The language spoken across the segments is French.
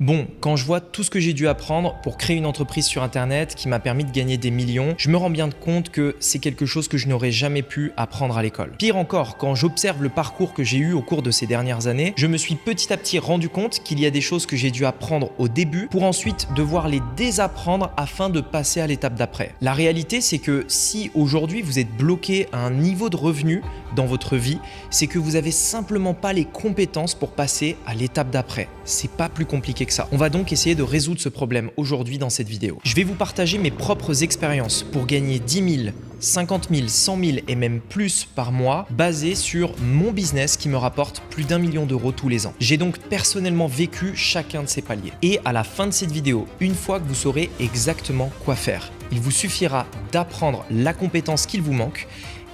Bon, quand je vois tout ce que j'ai dû apprendre pour créer une entreprise sur internet qui m'a permis de gagner des millions, je me rends bien compte que c'est quelque chose que je n'aurais jamais pu apprendre à l'école. Pire encore, quand j'observe le parcours que j'ai eu au cours de ces dernières années, je me suis petit à petit rendu compte qu'il y a des choses que j'ai dû apprendre au début pour ensuite devoir les désapprendre afin de passer à l'étape d'après. La réalité, c'est que si aujourd'hui vous êtes bloqué à un niveau de revenu dans votre vie, c'est que vous avez simplement pas les compétences pour passer à l'étape d'après. C'est pas plus compliqué que ça. On va donc essayer de résoudre ce problème aujourd'hui dans cette vidéo. Je vais vous partager mes propres expériences pour gagner 10 000, 50 000, 100 000 et même plus par mois basées sur mon business qui me rapporte plus d'1 million d'euros tous les ans. J'ai donc personnellement vécu chacun de ces paliers. Et à la fin de cette vidéo, une fois que vous saurez exactement quoi faire, il vous suffira d'apprendre la compétence qu'il vous manque.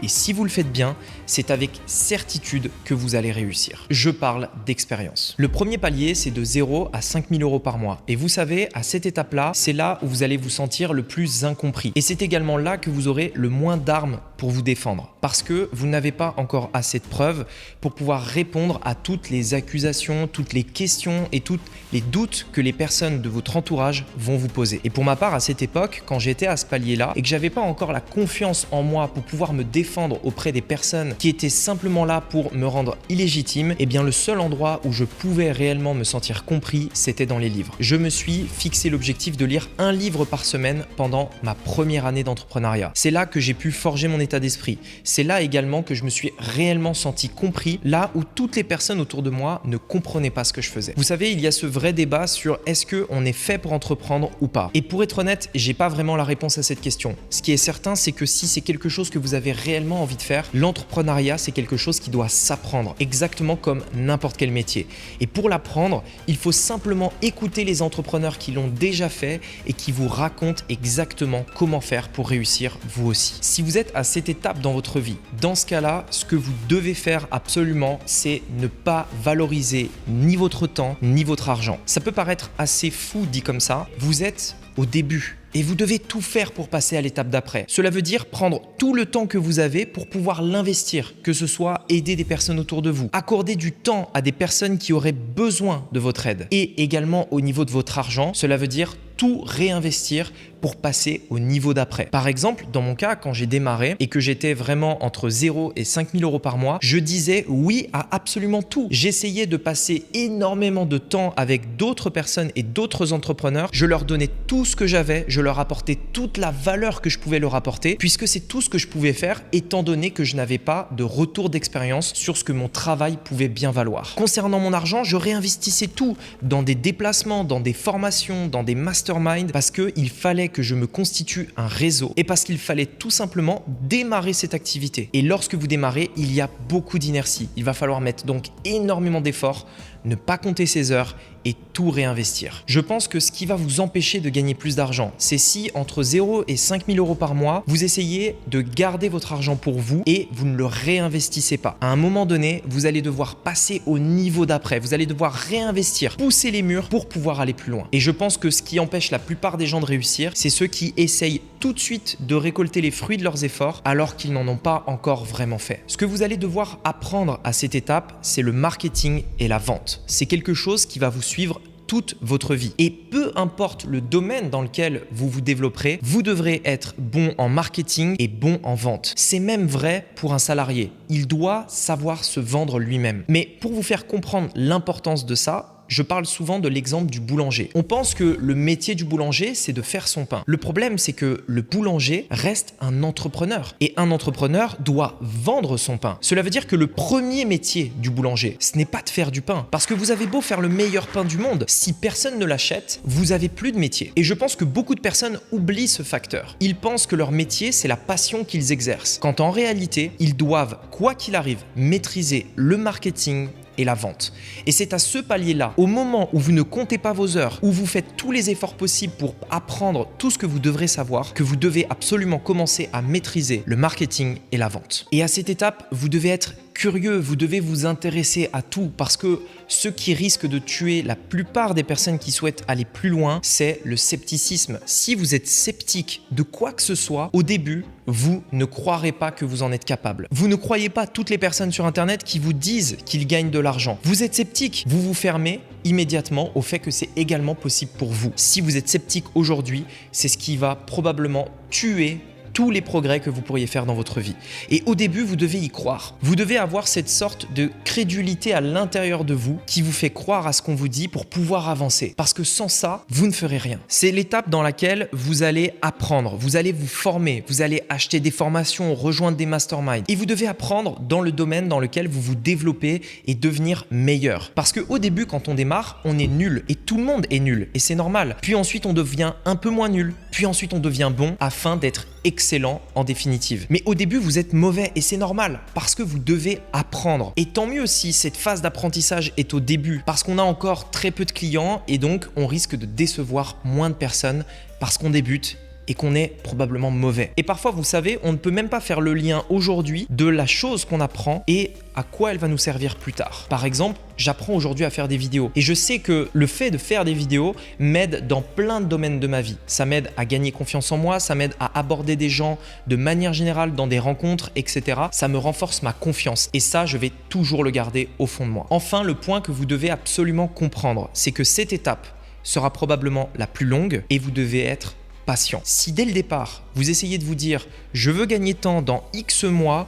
Et si vous le faites bien, c'est avec certitude que vous allez réussir. Je parle d'expérience. Le premier palier, c'est de 0 à 5 000 euros par mois. Et vous savez, à cette étape-là, c'est là où vous allez vous sentir le plus incompris. Et c'est également là que vous aurez le moins d'armes pour vous défendre. Parce que vous n'avez pas encore assez de preuves pour pouvoir répondre à toutes les accusations, toutes les questions et tous les doutes que les personnes de votre entourage vont vous poser. Et pour ma part, à cette époque, quand j'étais à ce palier-là et que j'avais pas encore la confiance en moi pour pouvoir me défendre auprès des personnes qui étaient simplement là pour me rendre illégitime, eh bien le seul endroit où je pouvais réellement me sentir compris, c'était dans les livres. Je me suis fixé l'objectif de lire un livre par semaine pendant ma première année d'entrepreneuriat. C'est là que j'ai pu forger mon état d'esprit. C'est là également que je me suis réellement senti compris, là où toutes les personnes autour de moi ne comprenaient pas ce que je faisais. Vous savez, il y a ce vrai débat sur est-ce qu'on est fait pour entreprendre ou pas. Et pour être honnête, j'ai pas vraiment la réponse à cette question. Ce qui est certain, c'est que si c'est quelque chose que vous avez réellement envie de faire, l'entrepreneuriat, c'est quelque chose qui doit s'apprendre, exactement comme n'importe quel métier. Et pour l'apprendre, il faut simplement écouter les entrepreneurs qui l'ont déjà fait et qui vous racontent exactement comment faire pour réussir vous aussi. Si vous êtes à cette étape dans votre vie, dans ce cas-là, ce que vous devez faire absolument, c'est ne pas valoriser ni votre temps, ni votre argent. Ça peut paraître assez fou dit comme ça, vous êtes au début. Et vous devez tout faire pour passer à l'étape d'après. Cela veut dire prendre tout le temps que vous avez pour pouvoir l'investir, que ce soit aider des personnes autour de vous, accorder du temps à des personnes qui auraient besoin de votre aide. Et également au niveau de votre argent, cela veut dire tout réinvestir pour passer au niveau d'après. Par exemple, dans mon cas, quand j'ai démarré et que j'étais vraiment entre 0 et 5 000 euros par mois, je disais oui à absolument tout. J'essayais de passer énormément de temps avec d'autres personnes et d'autres entrepreneurs. Je leur donnais tout ce que j'avais, je leur apportais toute la valeur que je pouvais leur apporter, puisque c'est tout ce que je pouvais faire étant donné que je n'avais pas de retour d'expérience sur ce que mon travail pouvait bien valoir. Concernant mon argent, je réinvestissais tout dans des déplacements, dans des formations, dans des masterminds, parce qu'il fallait que je me constitue un réseau et parce qu'il fallait tout simplement démarrer cette activité. Et lorsque vous démarrez, il y a beaucoup d'inertie. Il va falloir mettre donc énormément d'efforts, ne pas compter ses heures et tout réinvestir. Je pense que ce qui va vous empêcher de gagner plus d'argent, c'est si entre 0 et 5 000 euros par mois, vous essayez de garder votre argent pour vous et vous ne le réinvestissez pas. À un moment donné, vous allez devoir passer au niveau d'après. Vous allez devoir réinvestir, pousser les murs pour pouvoir aller plus loin. Et je pense que ce qui empêche la plupart des gens de réussir, c'est ceux qui essayent tout de suite de récolter les fruits de leurs efforts alors qu'ils n'en ont pas encore vraiment fait. Ce que vous allez devoir apprendre à cette étape, c'est le marketing et la vente. C'est quelque chose qui va vous suivre toute votre vie. Et peu importe le domaine dans lequel vous vous développerez, vous devrez être bon en marketing et bon en vente. C'est même vrai pour un salarié. Il doit savoir se vendre lui-même. Mais pour vous faire comprendre l'importance de ça, je parle souvent de l'exemple du boulanger. On pense que le métier du boulanger, c'est de faire son pain. Le problème, c'est que le boulanger reste un entrepreneur. Et un entrepreneur doit vendre son pain. Cela veut dire que le premier métier du boulanger, ce n'est pas de faire du pain. Parce que vous avez beau faire le meilleur pain du monde, si personne ne l'achète, vous avez plus de métier. Et je pense que beaucoup de personnes oublient ce facteur. Ils pensent que leur métier, c'est la passion qu'ils exercent. Quand en réalité, ils doivent, quoi qu'il arrive, maîtriser le marketing et la vente. Et c'est à ce palier-là, au moment où vous ne comptez pas vos heures, où vous faites tous les efforts possibles pour apprendre tout ce que vous devrez savoir, que vous devez absolument commencer à maîtriser le marketing et la vente. Et à cette étape, vous devez être curieux, vous devez vous intéresser à tout parce que ce qui risque de tuer la plupart des personnes qui souhaitent aller plus loin, c'est le scepticisme. Si vous êtes sceptique de quoi que ce soit, au début, vous ne croirez pas que vous en êtes capable. Vous ne croyez pas toutes les personnes sur Internet qui vous disent qu'ils gagnent de l'argent. Vous êtes sceptique, vous vous fermez immédiatement au fait que c'est également possible pour vous. Si vous êtes sceptique aujourd'hui, c'est ce qui va probablement tuer tous les progrès que vous pourriez faire dans votre vie. Et au début, vous devez y croire. Vous devez avoir cette sorte de crédulité à l'intérieur de vous qui vous fait croire à ce qu'on vous dit pour pouvoir avancer. Parce que sans ça, vous ne ferez rien. C'est l'étape dans laquelle vous allez apprendre, vous allez vous former, vous allez acheter des formations, rejoindre des masterminds. Et vous devez apprendre dans le domaine dans lequel vous vous développez et devenir meilleur. Parce qu'au début, quand on démarre, on est nul et tout le monde est nul et c'est normal. Puis ensuite, on devient un peu moins nul. Puis ensuite, on devient bon afin d'être excellent en définitive. Mais au début, vous êtes mauvais et c'est normal parce que vous devez apprendre. Et tant mieux si cette phase d'apprentissage est au début parce qu'on a encore très peu de clients et donc on risque de décevoir moins de personnes parce qu'on débute et qu'on est probablement mauvais. Et parfois, vous savez, on ne peut même pas faire le lien aujourd'hui de la chose qu'on apprend et à quoi elle va nous servir plus tard. Par exemple, j'apprends aujourd'hui à faire des vidéos et je sais que le fait de faire des vidéos m'aide dans plein de domaines de ma vie. Ça m'aide à gagner confiance en moi, ça m'aide à aborder des gens de manière générale dans des rencontres, etc. Ça me renforce ma confiance et ça, je vais toujours le garder au fond de moi. Enfin, le point que vous devez absolument comprendre, c'est que cette étape sera probablement la plus longue et vous devez être patient. Si dès le départ, vous essayez de vous dire « je veux gagner tant dans X mois »,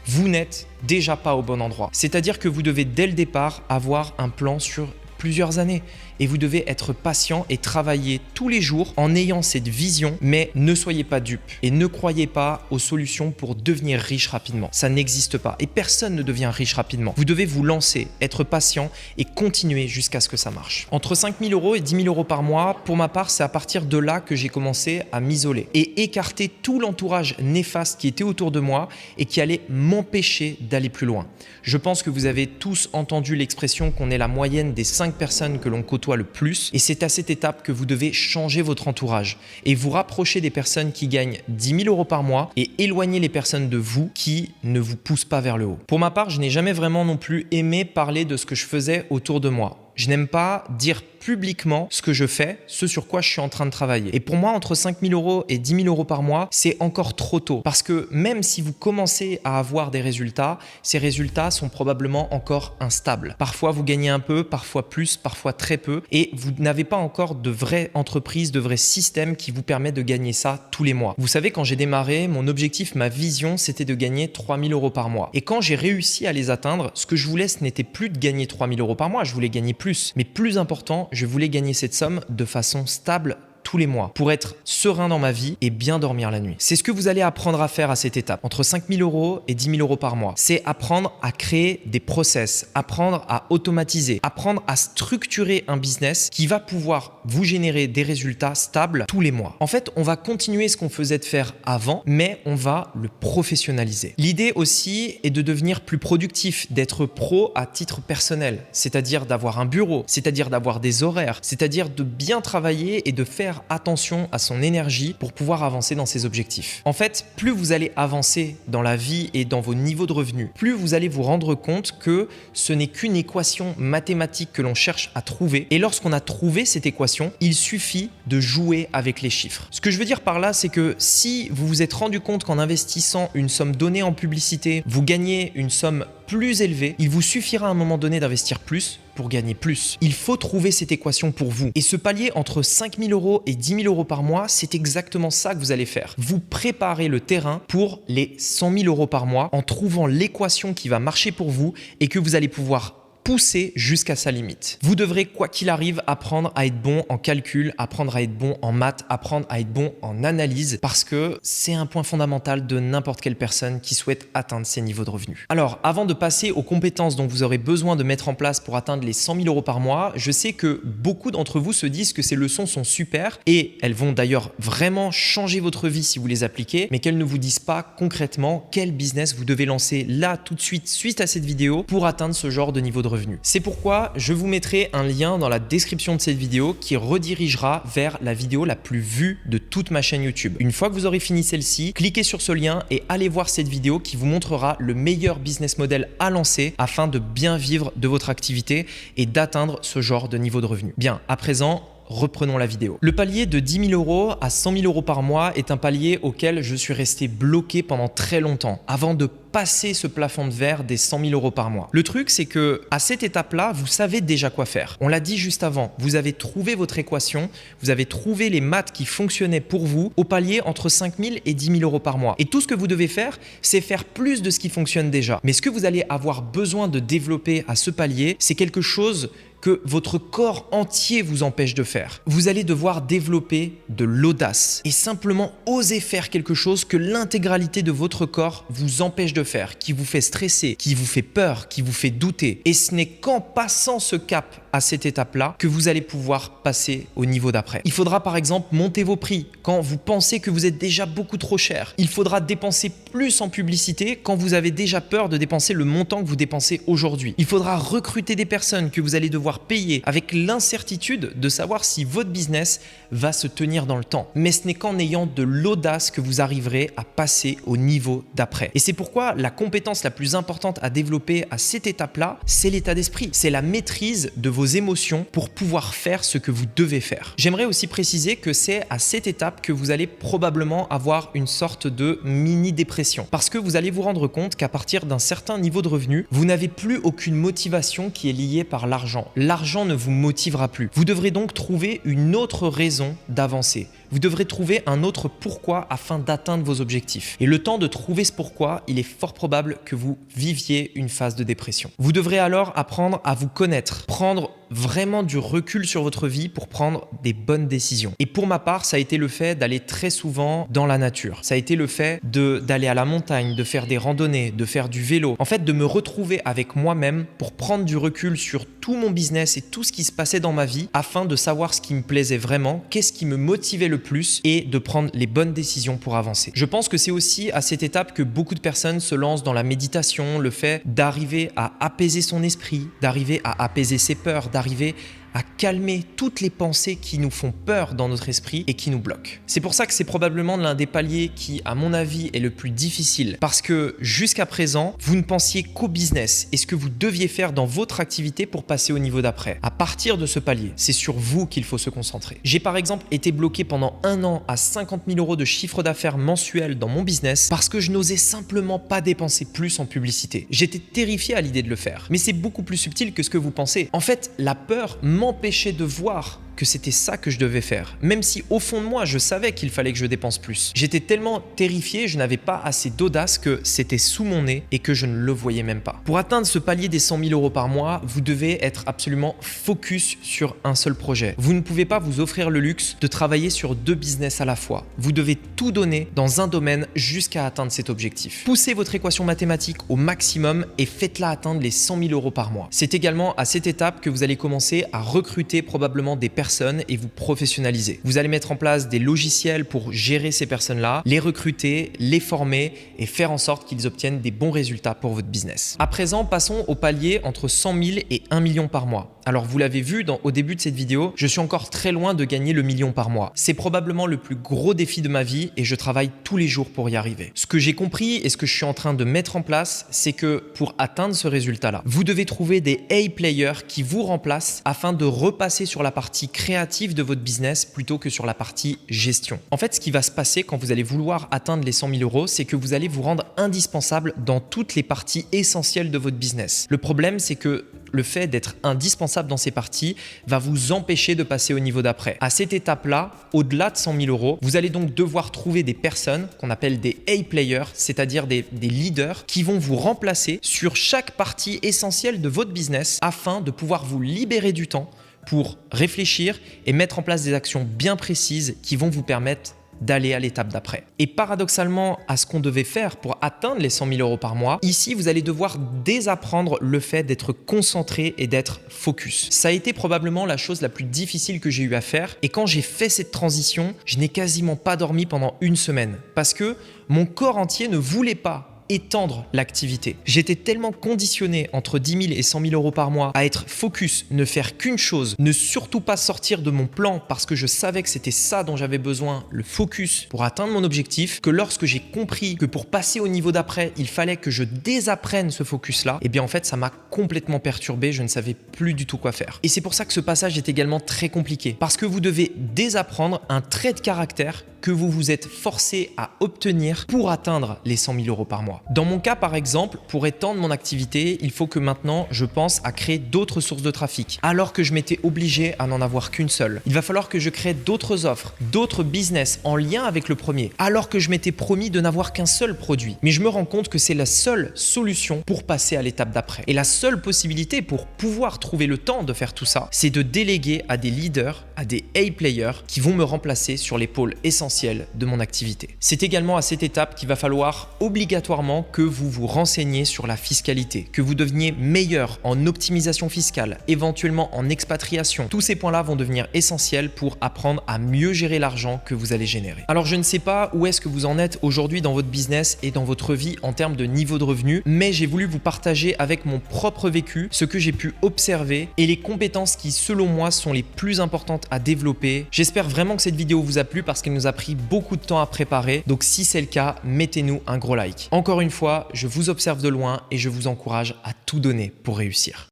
vous n'êtes déjà pas au bon endroit. C'est-à-dire que vous devez dès le départ avoir un plan sur plusieurs années et vous devez être patient et travailler tous les jours en ayant cette vision, mais ne soyez pas dupes et ne croyez pas aux solutions pour devenir riche rapidement. Ça n'existe pas et personne ne devient riche rapidement. Vous devez vous lancer, être patient et continuer jusqu'à ce que ça marche. Entre 5 000 € et 10 000 € par mois, pour ma part, c'est à partir de là que j'ai commencé à m'isoler et écarter tout l'entourage néfaste qui était autour de moi et qui allait m'empêcher d'aller plus loin. Je pense que vous avez tous entendu l'expression qu'on est la moyenne des 5 personnes que l'on côtoie le plus et c'est à cette étape que vous devez changer votre entourage et vous rapprocher des personnes qui gagnent 10 000 € par mois et éloigner les personnes de vous qui ne vous poussent pas vers le haut. Pour ma part, je n'ai jamais vraiment non plus aimé parler de ce que je faisais autour de moi. Je n'aime pas dire publiquement ce que je fais, ce sur quoi je suis en train de travailler. Et pour moi, entre 5 000 € et 10 000 € par mois, c'est encore trop tôt. Parce que même si vous commencez à avoir des résultats, ces résultats sont probablement encore instables. Parfois, vous gagnez un peu, parfois plus, parfois très peu. Et vous n'avez pas encore de vraie entreprise, de vrai système qui vous permet de gagner ça tous les mois. Vous savez, quand j'ai démarré, mon objectif, ma vision, c'était de gagner 3 000 € par mois. Et quand j'ai réussi à les atteindre, ce que je voulais, ce n'était plus de gagner 3 000 € par mois, je voulais gagner plus. Mais plus important, je voulais gagner cette somme de façon stable tous les mois pour être serein dans ma vie et bien dormir la nuit. C'est ce que vous allez apprendre à faire à cette étape, entre 5 000 € et 10 000 € par mois. C'est apprendre à créer des process, apprendre à automatiser, apprendre à structurer un business qui va pouvoir vous générer des résultats stables tous les mois. En fait, on va continuer ce qu'on faisait de faire avant, mais on va le professionnaliser. L'idée aussi est de devenir plus productif, d'être pro à titre personnel, c'est-à-dire d'avoir un bureau, c'est-à-dire d'avoir des horaires, c'est-à-dire de bien travailler et de faire attention à son énergie pour pouvoir avancer dans ses objectifs. En fait, plus vous allez avancer dans la vie et dans vos niveaux de revenus, plus vous allez vous rendre compte que ce n'est qu'une équation mathématique que l'on cherche à trouver. Et lorsqu'on a trouvé cette équation, il suffit de jouer avec les chiffres. Ce que je veux dire par là, c'est que si vous vous êtes rendu compte qu'en investissant une somme donnée en publicité, vous gagnez une somme plus élevée, il vous suffira à un moment donné d'investir plus pour gagner plus. Il faut trouver cette équation pour vous. Et ce palier entre 5 000 € et 10 000 € par mois, c'est exactement ça que vous allez faire. Vous préparez le terrain pour les 100 000 € par mois en trouvant l'équation qui va marcher pour vous et que vous allez pouvoir pousser jusqu'à sa limite. Vous devrez, quoi qu'il arrive, apprendre à être bon en calcul, apprendre à être bon en maths, apprendre à être bon en analyse parce que c'est un point fondamental de n'importe quelle personne qui souhaite atteindre ces niveaux de revenus. Alors, avant de passer aux compétences dont vous aurez besoin de mettre en place pour atteindre les 100 000 € par mois, je sais que beaucoup d'entre vous se disent que ces leçons sont super et elles vont d'ailleurs vraiment changer votre vie si vous les appliquez, mais qu'elles ne vous disent pas concrètement quel business vous devez lancer là tout de suite à cette vidéo pour atteindre ce genre de niveau de revenus. C'est pourquoi je vous mettrai un lien dans la description de cette vidéo qui redirigera vers la vidéo la plus vue de toute ma chaîne YouTube. Une fois que vous aurez fini celle-ci, cliquez sur ce lien et allez voir cette vidéo qui vous montrera le meilleur business model à lancer afin de bien vivre de votre activité et d'atteindre ce genre de niveau de revenu. Bien, à présent, reprenons la vidéo. Le palier de 10 000 euros à 100 000 euros par mois est un palier auquel je suis resté bloqué pendant très longtemps avant de passer ce plafond de verre des 100 000 euros par mois. Le truc, c'est que à cette étape-là, vous savez déjà quoi faire. On l'a dit juste avant, vous avez trouvé votre équation, vous avez trouvé les maths qui fonctionnaient pour vous au palier entre 5 000 et 10 000 euros par mois. Et tout ce que vous devez faire, c'est faire plus de ce qui fonctionne déjà. Mais ce que vous allez avoir besoin de développer à ce palier, c'est quelque chose que votre corps entier vous empêche de faire. Vous allez devoir développer de l'audace et simplement oser faire quelque chose que l'intégralité de votre corps vous empêche de faire, qui vous fait stresser, qui vous fait peur, qui vous fait douter. Et ce n'est qu'en passant ce cap à cette étape-là que vous allez pouvoir passer au niveau d'après. Il faudra par exemple monter vos prix quand vous pensez que vous êtes déjà beaucoup trop cher. Il faudra dépenser plus en publicité quand vous avez déjà peur de dépenser le montant que vous dépensez aujourd'hui. Il faudra recruter des personnes que vous allez devoir payer avec l'incertitude de savoir si votre business va se tenir dans le temps. Mais ce n'est qu'en ayant de l'audace que vous arriverez à passer au niveau d'après. Et c'est pourquoi la compétence la plus importante à développer à cette étape-là, c'est l'état d'esprit. C'est la maîtrise de vos émotions pour pouvoir faire ce que vous devez faire. J'aimerais aussi préciser que c'est à cette étape que vous allez probablement avoir une sorte de mini-dépression. Parce que vous allez vous rendre compte qu'à partir d'un certain niveau de revenu, vous n'avez plus aucune motivation qui est liée par l'argent. L'argent ne vous motivera plus. Vous devrez donc trouver une autre raison d'avancer. Vous devrez trouver un autre pourquoi afin d'atteindre vos objectifs. Et le temps de trouver ce pourquoi, il est fort probable que vous viviez une phase de dépression. Vous devrez alors apprendre à vous connaître, prendre vraiment du recul sur votre vie pour prendre des bonnes décisions. Et pour ma part, ça a été le fait d'aller très souvent dans la nature. Ça a été le fait d'aller à la montagne, de faire des randonnées, de faire du vélo. En fait, de me retrouver avec moi-même pour prendre du recul sur tout mon business et tout ce qui se passait dans ma vie afin de savoir ce qui me plaisait vraiment, qu'est-ce qui me motivait le plus et de prendre les bonnes décisions pour avancer. Je pense que c'est aussi à cette étape que beaucoup de personnes se lancent dans la méditation, le fait d'arriver à apaiser son esprit, d'arriver à apaiser ses peurs, d'arriver à calmer toutes les pensées qui nous font peur dans notre esprit et qui nous bloquent. C'est pour ça que c'est probablement l'un des paliers qui, à mon avis, est le plus difficile parce que jusqu'à présent, vous ne pensiez qu'au business et ce que vous deviez faire dans votre activité pour passer au niveau d'après. À partir de ce palier, c'est sur vous qu'il faut se concentrer. J'ai par exemple été bloqué pendant 1 an à 50 000 euros de chiffre d'affaires mensuel dans mon business parce que je n'osais simplement pas dépenser plus en publicité. J'étais terrifié à l'idée de le faire, mais c'est beaucoup plus subtil que ce que vous pensez. En fait, la peur m'empêchait de voir que c'était ça que je devais faire, même si au fond de moi, je savais qu'il fallait que je dépense plus. J'étais tellement terrifié, je n'avais pas assez d'audace que c'était sous mon nez et que je ne le voyais même pas. Pour atteindre ce palier des 100 000 euros par mois, vous devez être absolument focus sur un seul projet. Vous ne pouvez pas vous offrir le luxe de travailler sur 2 business à la fois. Vous devez tout donner dans un domaine jusqu'à atteindre cet objectif. Poussez votre équation mathématique au maximum et faites-la atteindre les 100 000 euros par mois. C'est également à cette étape que vous allez commencer à recruter probablement des personnes et vous professionnaliser. Vous allez mettre en place des logiciels pour gérer ces personnes-là, les recruter, les former et faire en sorte qu'ils obtiennent des bons résultats pour votre business. À présent, passons au palier entre 100 000 et 1 million par mois. Alors vous l'avez vu au début de cette vidéo, je suis encore très loin de gagner le million par mois. C'est probablement le plus gros défi de ma vie et je travaille tous les jours pour y arriver. Ce que j'ai compris et ce que je suis en train de mettre en place, c'est que pour atteindre ce résultat-là, vous devez trouver des A-players qui vous remplacent afin de repasser sur la partie créative de votre business plutôt que sur la partie gestion. En fait, ce qui va se passer quand vous allez vouloir atteindre les 100 000 euros, c'est que vous allez vous rendre indispensable dans toutes les parties essentielles de votre business. Le problème, c'est que le fait d'être indispensable dans ces parties va vous empêcher de passer au niveau d'après. À cette étape-là, au-delà de 100 000 euros, vous allez donc devoir trouver des personnes qu'on appelle des A-players, c'est-à-dire des leaders qui vont vous remplacer sur chaque partie essentielle de votre business afin de pouvoir vous libérer du temps pour réfléchir et mettre en place des actions bien précises qui vont vous permettre d'aller à l'étape d'après. Et paradoxalement, à ce qu'on devait faire pour atteindre les 100 000 euros par mois, ici, vous allez devoir désapprendre le fait d'être concentré et d'être focus. Ça a été probablement la chose la plus difficile que j'ai eu à faire. Et quand j'ai fait cette transition, je n'ai quasiment pas dormi pendant 1 semaine parce que mon corps entier ne voulait pas étendre l'activité. J'étais tellement conditionné entre 10 000 et 100 000 euros par mois à être focus, ne faire qu'une chose, ne surtout pas sortir de mon plan parce que je savais que c'était ça dont j'avais besoin, le focus pour atteindre mon objectif, que lorsque j'ai compris que pour passer au niveau d'après, il fallait que je désapprenne ce focus-là, et bien en fait ça m'a complètement perturbé, je ne savais plus du tout quoi faire. Et c'est pour ça que ce passage est également très compliqué, parce que vous devez désapprendre un trait de caractère que vous vous êtes forcé à obtenir pour atteindre les 100 000 euros par mois. Dans mon cas par exemple, pour étendre mon activité, il faut que maintenant je pense à créer d'autres sources de trafic, alors que je m'étais obligé à n'en avoir qu'une seule. Il va falloir que je crée d'autres offres, d'autres business en lien avec le premier, alors que je m'étais promis de n'avoir qu'un seul produit. Mais je me rends compte que c'est la seule solution pour passer à l'étape d'après. Et la seule possibilité pour pouvoir trouver le temps de faire tout ça, c'est de déléguer à des leaders, à des A-players qui vont me remplacer sur les pôles essentiels de mon activité. C'est également à cette étape qu'il va falloir obligatoirement que vous vous renseigniez sur la fiscalité, que vous deveniez meilleur en optimisation fiscale, éventuellement en expatriation. Tous ces points-là vont devenir essentiels pour apprendre à mieux gérer l'argent que vous allez générer. Alors je ne sais pas où est-ce que vous en êtes aujourd'hui dans votre business et dans votre vie en termes de niveau de revenu, mais j'ai voulu vous partager avec mon propre vécu ce que j'ai pu observer et les compétences qui selon moi sont les plus importantes à développer. J'espère vraiment que cette vidéo vous a plu parce qu'elle nous a pris beaucoup de temps à préparer, donc si c'est le cas, mettez-nous un gros like. Encore une fois, je vous observe de loin et je vous encourage à tout donner pour réussir.